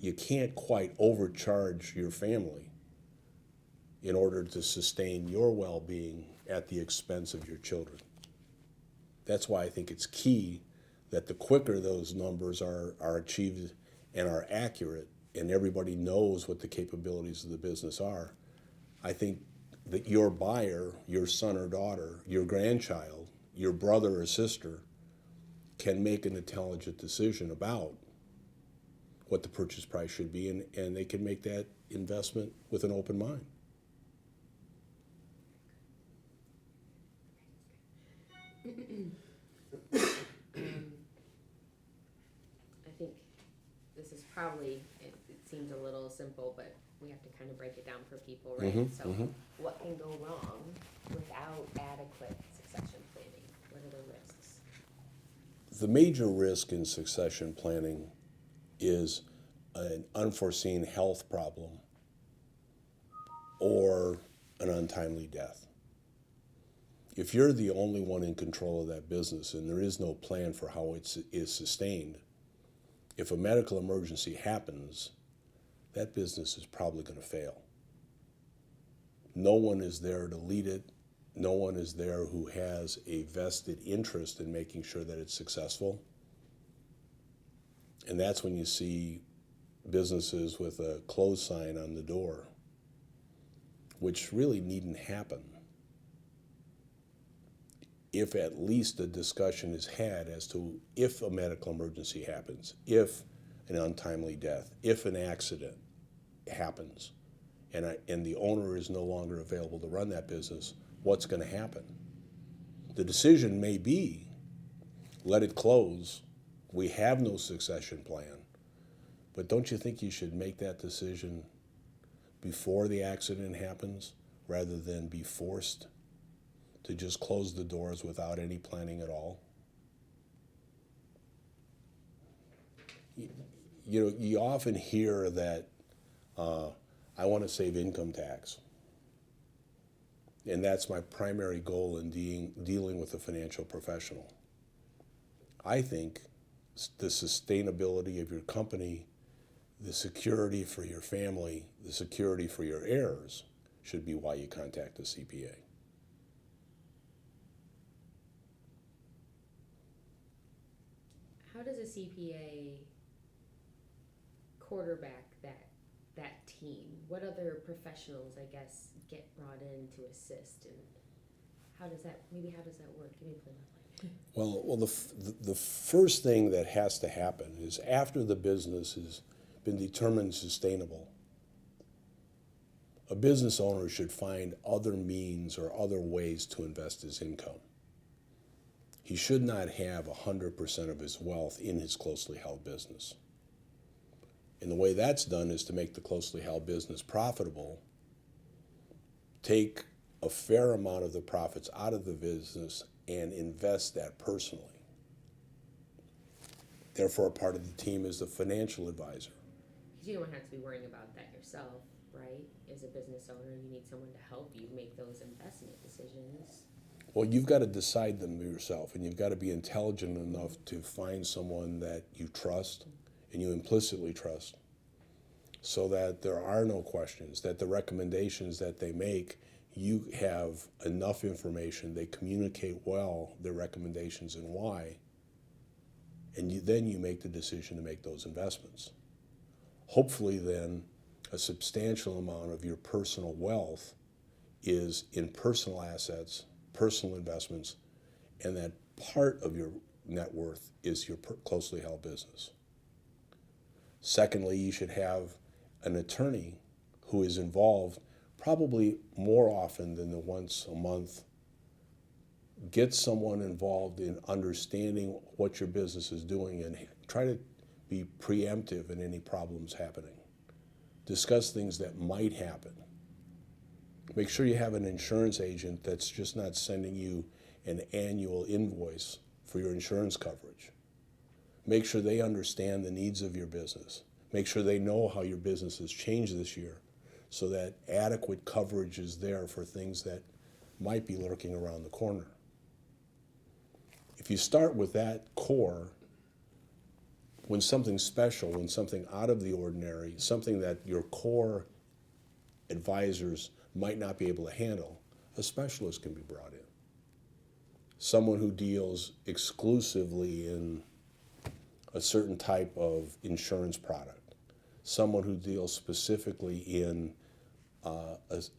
you can't quite overcharge your family in order to sustain your well-being at the expense of your children. That's why I think it's key that the quicker those numbers are achieved and are accurate and everybody knows what the capabilities of the business are, I think that your buyer, your son or daughter, your grandchild, your brother or sister can make an intelligent decision about what the purchase price should be, and they can make that investment with an open mind. I think this is probably, it seems a little simple, but we have to kind of break it down for people, right? So what can go wrong without adequate succession planning? What are the risks? The major risk in succession planning is an unforeseen health problem or an untimely death. If you're the only one in control of that business and there is no plan for how it is sustained, if a medical emergency happens, that business is probably going to fail. No one is there to lead it. No one is there who has a vested interest in making sure that it's successful. And that's when you see businesses with a close sign on the door, which really needn't happen if at least a discussion is had as to if a medical emergency happens, if an untimely death, if an accident happens, and the owner is no longer available to run that business, what's going to happen? The decision may be, let it close, we have no succession plan, but don't you think you should make that decision before the accident happens rather than be forced to just close the doors without any planning at all? You know, you often hear that I want to save income tax, and that's my primary goal in dealing with a financial professional. I think the sustainability of your company, the security for your family, the security for your heirs should be why you contact a CPA. How does a CPA quarterback that team? What other professionals, I guess, get brought in to assist, and how does that work? Give me a play-by-play. Well, the first thing that has to happen is after the business has been determined sustainable, a business owner should find other means or other ways to invest his income. He should not have 100% of his wealth in his closely held business. And the way that's done is to make the closely held business profitable, take a fair amount of the profits out of the business and invest that personally. Therefore, a part of the team is the financial advisor. Because you don't have to be worrying about that yourself, right? As a business owner, you need someone to help you make those investment decisions. Well, you've got to decide them yourself, and you've got to be intelligent enough to find someone that you trust and you implicitly trust, so that there are no questions, that the recommendations that they make, you have enough information, they communicate well their recommendations and why, and then you make the decision to make those investments. Hopefully then, a substantial amount of your personal wealth is in personal assets, personal investments, and that part of your net worth is your closely held business. Secondly, you should have an attorney who is involved probably more often than the once a month. Get someone involved in understanding what your business is doing and try to be preemptive in any problems happening. Discuss things that might happen. Make sure you have an insurance agent that's just not sending you an annual invoice for your insurance coverage. Make sure they understand the needs of your business. Make sure they know how your business has changed this year so that adequate coverage is there for things that might be lurking around the corner. If you start with that core, when something's special, when something out of the ordinary, something that your core advisors might not be able to handle, a specialist can be brought in. Someone who deals exclusively in a certain type of insurance product. Someone who deals specifically in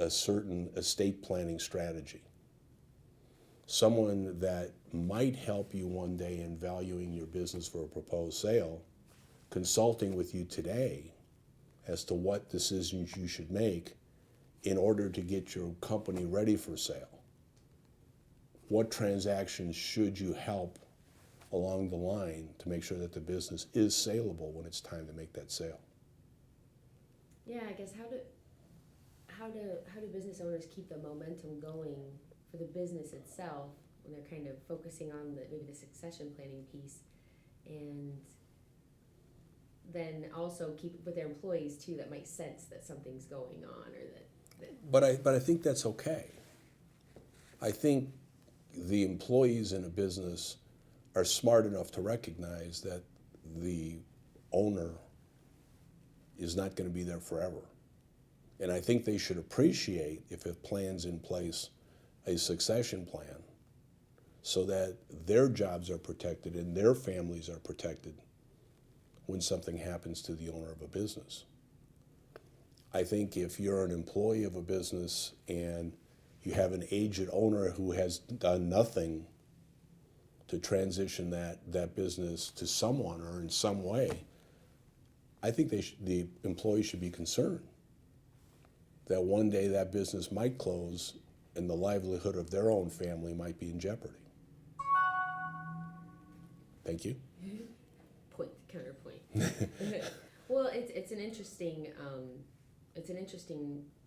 a certain estate planning strategy. Someone that might help you one day in valuing your business for a proposed sale, consulting with you today as to what decisions you should make in order to get your company ready for sale. What transactions should you help along the line to make sure that the business is saleable when it's time to make that sale? Yeah, I guess how do business owners keep the momentum going for the business itself when they're kind of focusing on maybe the succession planning piece, and then also keep with their employees too that might sense that something's going on or that But I think that's okay. I think the employees in a business are smart enough to recognize that the owner is not going to be there forever. And I think they should appreciate if it plans in place a succession plan so that their jobs are protected and their families are protected when something happens to the owner of a business. I think if you're an employee of a business and you have an aged owner who has done nothing to transition that business to someone or in some way, I think the employee should be concerned that one day that business might close and the livelihood of their own family might be in jeopardy. Thank you. Counterpoint. Well, it's an interesting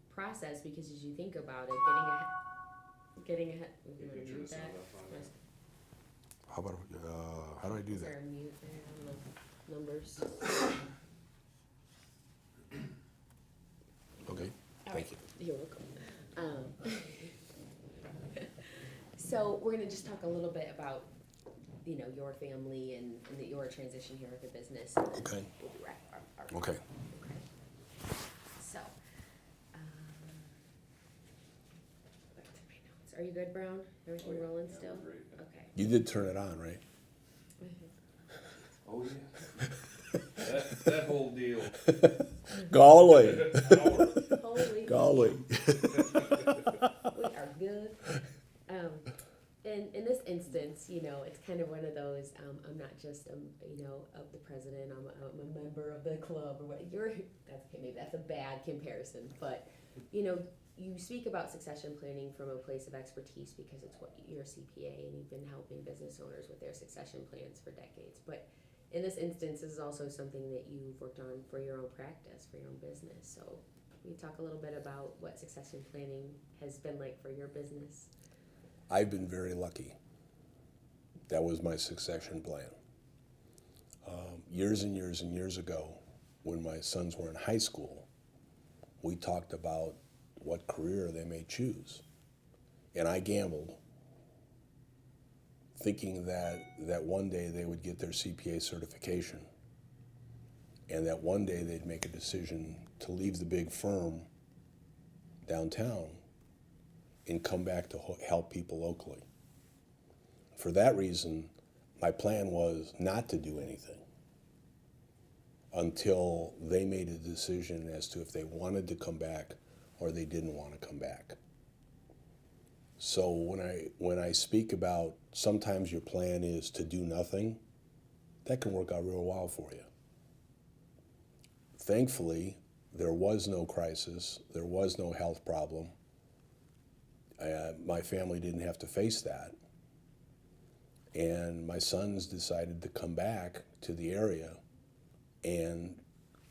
process because as you think about it, getting ahead. You want to mute that? How about how do I do Is that? there a mute there on the numbers? Okay. Thank you. You're welcome. So we're gonna just talk a little bit about, your family and your transition here at the business. And then Okay. We'll be right. Okay. Okay. So, back to my notes. Are you good, Brown? Everything rolling still? Great. Okay. You did turn it on, right? Oh, yeah. That whole deal. Golly. Holy. Golly. We are good. And in this instance, it's kind of one of those, I'm not just, of the president, I'm a member of the club, or what, maybe that's a bad comparison, but, you speak about succession planning from a place of expertise because it's what you're a CPA and you've been helping business owners with their succession plans for decades, but in this instance, this is also something that you've worked on for your own practice, for your own business, so can you talk a little bit about what succession planning has been like for your business? I've been very lucky. That was my succession plan. Years and years and years ago, when my sons were in high school, we talked about what career they may choose. And I gambled, thinking that one day they would get their CPA certification and that one day they'd make a decision to leave the big firm downtown and come back to help people locally. For that reason, my plan was not to do anything until they made a decision as to if they wanted to come back or they didn't want to come back. So when I speak about sometimes your plan is to do nothing, that can work out real well for you. Thankfully, there was no crisis, there was no health problem. My family didn't have to face that. And my sons decided to come back to the area and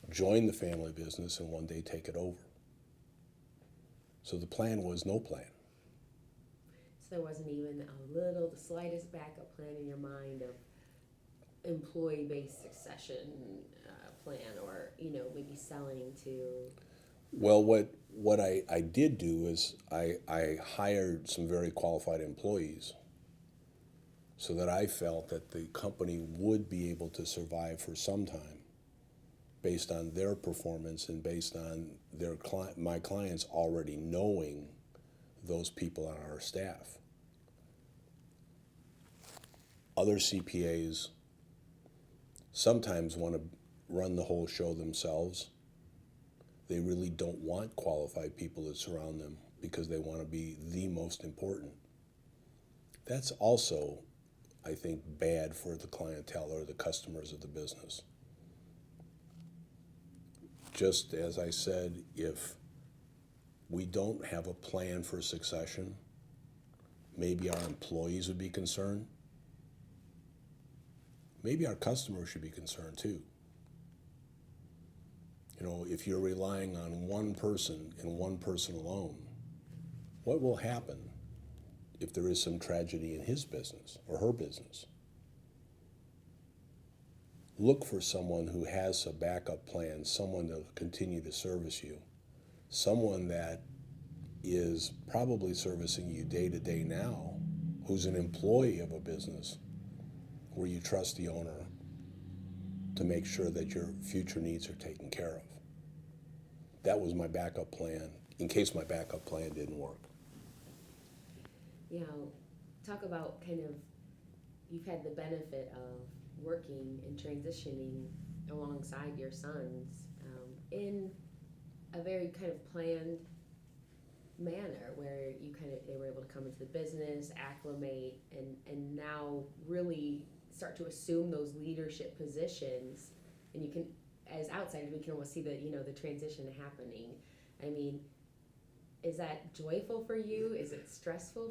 join the family business and one day take it over. So the plan was no plan. So there wasn't even the slightest backup plan in your mind of employee-based succession plan or, maybe selling to... Well, what I did do is I hired some very qualified employees so that I felt that the company would be able to survive for some time based on their performance and based on my clients already knowing those people on our staff. Other CPAs sometimes want to run the whole show themselves. They really don't want qualified people that surround them because they want to be the most important. That's also, I think, bad for the clientele or the customers of the business. Just as I said, if we don't have a plan for succession, maybe our employees would be concerned. Maybe our customers should be concerned too. You know, if you're relying on one person and one person alone, what will happen if there is some tragedy in his business or her business? Look for someone who has a backup plan, someone to continue to service you, someone that is probably servicing you day to day now, who's an employee of a business where you trust the owner to make sure that your future needs are taken care of. That was my backup plan in case my backup plan didn't work. You know, talk about kind of, you've had the benefit of working and transitioning alongside your sons in a very kind of planned manner where they were able to come into the business, acclimate, and now really start to assume those leadership positions. And you can, as outsiders, we can almost see the transition happening. I mean, is that joyful for you? Is it stressful